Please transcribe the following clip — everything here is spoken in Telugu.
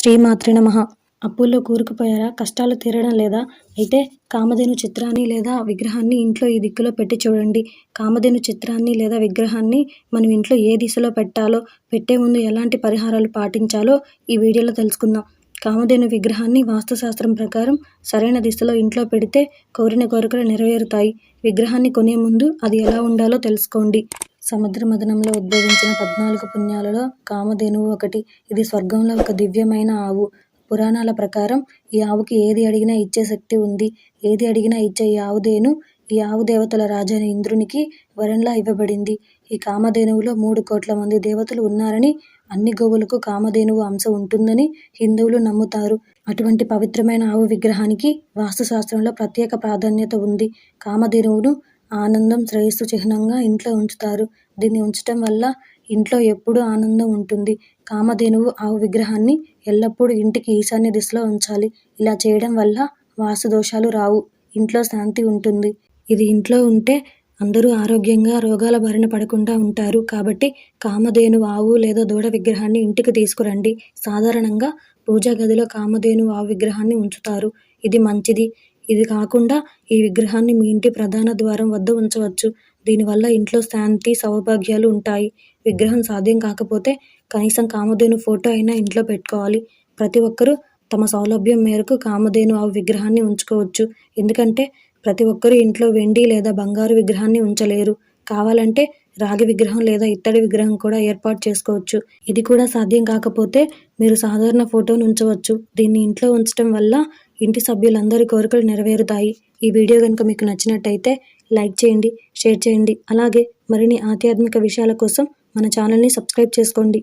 శ్రీమాత్రే నమః. అప్పుల్లో కూరుకుపోయారా? కష్టాలు తీరడం లేదా? అయితే కామధేను చిత్రాన్ని లేదా విగ్రహాన్ని ఇంట్లో ఈ దిక్కులో పెట్టి చూడండి. కామధేను చిత్రాన్ని లేదా విగ్రహాన్ని మనం ఇంట్లో ఏ దిశలో పెట్టాలో, పెట్టే ముందు ఎలాంటి పరిహారాలు పాటించాలో ఈ వీడియోలో తెలుసుకుందాం. కామధేను విగ్రహాన్ని వాస్తుశాస్త్రం ప్రకారం సరైన దిశలో ఇంట్లో పెడితే కోరిన కోరికలు నెరవేరుతాయి. విగ్రహాన్ని కొనే ముందు అది ఎలా ఉండాలో తెలుసుకోండి. సముద్ర మథనంలో ఉద్భవించిన 14 పుణ్యాలలో కామధేనువు ఒకటి. ఇది స్వర్గంలో ఒక దివ్యమైన ఆవు. పురాణాల ప్రకారం ఈ ఆవుకి ఏది అడిగినా ఇచ్చే శక్తి ఉంది. ఏది అడిగినా ఇచ్చే ఈ ఆవుదేను ఈ ఆవు దేవతల రాజైన ఇంద్రునికి వరంలా ఇవ్వబడింది. ఈ కామధేనువులో 3 కోట్ల మంది దేవతలు ఉన్నారని, అన్ని గోవులకు కామధేనువు అంశ ఉంటుందని హిందువులు నమ్ముతారు. అటువంటి పవిత్రమైన ఆవు విగ్రహానికి వాస్తుశాస్త్రంలో ప్రత్యేక ప్రాధాన్యత ఉంది. కామధేనువును ఆనందం, శ్రేయస్సు చిహ్నంగా ఇంట్లో ఉంచుతారు. దీన్ని ఉంచటం వల్ల ఇంట్లో ఎప్పుడూ ఆనందం ఉంటుంది. కామధేనువు ఆవు విగ్రహాన్ని ఎల్లప్పుడూ ఇంటికి ఈశాన్య దిశలో ఉంచాలి. ఇలా చేయడం వల్ల వాస్తు దోషాలు రావు, ఇంట్లో శాంతి ఉంటుంది. ఇది ఇంట్లో ఉంటే అందరూ ఆరోగ్యంగా, రోగాల బారిన పడకుండా ఉంటారు. కాబట్టి కామధేను ఆవు లేదా దూడ విగ్రహాన్ని ఇంటికి తీసుకురండి. సాధారణంగా పూజా గదిలో కామధేను ఆవు విగ్రహాన్ని ఉంచుతారు. ఇది మంచిది. ఇది కాకుండా ఈ విగ్రహాన్ని మీ ఇంటి ప్రధాన ద్వారం వద్ద ఉంచవచ్చు. దీనివల్ల ఇంట్లో శాంతి, సౌభాగ్యాలు ఉంటాయి. విగ్రహం సాధ్యం కాకపోతే కనీసం కామధేను ఫోటో అయినా ఇంట్లో పెట్టుకోవాలి. ప్రతి ఒక్కరూ తమ సౌలభ్యం మేరకు కామధేను ఆవు విగ్రహాన్ని ఉంచుకోవచ్చు. ఎందుకంటే ప్రతి ఒక్కరూ ఇంట్లో వెండి లేదా బంగారు విగ్రహాన్ని ఉంచలేరు. కావాలంటే రాగి విగ్రహం లేదా ఇత్తడి విగ్రహం కూడా ఏర్పాటు చేసుకోవచ్చు. ఇది కూడా సాధ్యం కాకపోతే మీరు సాధారణ ఫోటోను ఉంచవచ్చు. దీన్ని ఇంట్లో ఉంచడం వల్ల ఇంటి సభ్యులందరి కోరికలు నెరవేరుతాయి. ఈ వీడియో కనుక మీకు నచ్చినట్టయితే లైక్ చేయండి, షేర్ చేయండి. అలాగే మరిన్ని ఆధ్యాత్మిక విషయాల కోసం మన ఛానల్ని సబ్స్క్రైబ్ చేసుకోండి.